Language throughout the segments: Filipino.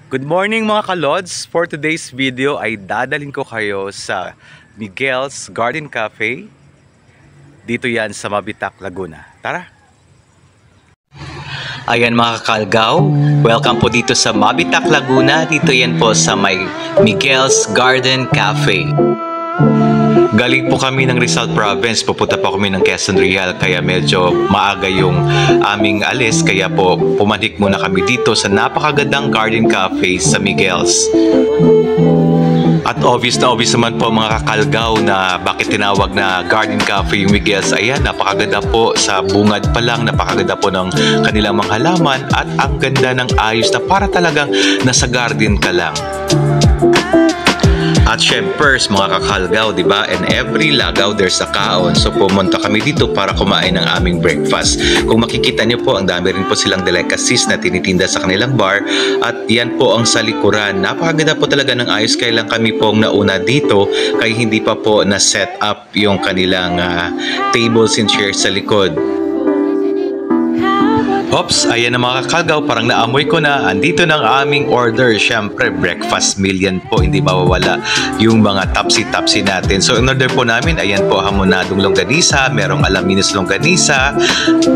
Good morning mga kalods! For today's video ay dadalhin ko kayo sa Miguel's Garden Cafe. Dito yan sa Mabitak, Laguna. Tara! Ayan mga kakalgaw, welcome po dito sa Mabitak, Laguna. Dito yan po sa may Miguel's Garden Cafe. Galing po kami ng Rizal Province, pupunta po kami ng Quezon Real, kaya medyo maaga yung aming alis, kaya po pumanik muna kami dito sa napakagandang Garden Cafe sa Miguel's. At obvious naman po mga kakalgaw na bakit tinawag na Garden Cafe yung Miguel's. Ayan, napakaganda po sa bungad pa lang, napakaganda po ng kanilang mga halaman at ang ganda ng ayos na para talagang nasa garden ka lang. At syempre, mga kakalgaw, di ba? And every lagaw, there's a kaon. So pumunta kami dito para kumain ng aming breakfast. Kung makikita niyo po, ang dami rin po silang delicacies na tinitinda sa kanilang bar. At yan po ang sa likuran. Napakaganda po talaga ng ayos. Kaya lang kami po ang nauna dito. Kaya hindi pa po na-set up yung kanilang tables and chairs sa likod. Oops, ayan na mga kakalgaw, parang naamoy ko na. Andito ng aming order. Siyempre, breakfast meal yan po. Hindi mawawala yung mga tapsi-tapsi natin. So, in order po namin, ayan po, hamonadong longganisa. Merong alaminos longganisa.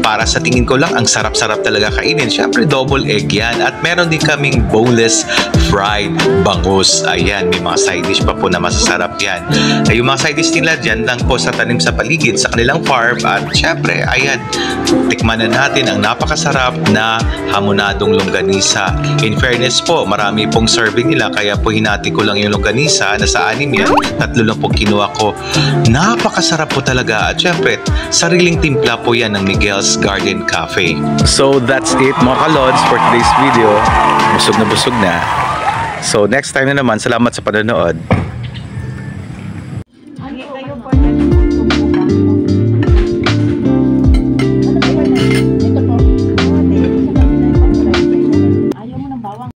Para sa tingin ko lang, ang sarap-sarap talaga kainin. Siyempre, double egg yan. At meron din kaming boneless fried bangus. Ayan, may mga side dish pa po na masasarap yan. Ay, yung mga side dish nila dyan lang po sa tanim sa paligid, sa kanilang farm. At siyempre, ayan, tikman na natin ang napakasarap na hamonadong longganisa. In fairness po, marami pong serving nila, kaya po hinati ko lang yung longganisa. Nasa 6 yan, 3 lang po kinuha ko. Napakasarap po talaga. At syempre, sariling timpla po yan ng Miguel's Garden Cafe. So that's it mga kalods for today's video. Busog na busog na. So next time na naman, salamat sa panonood.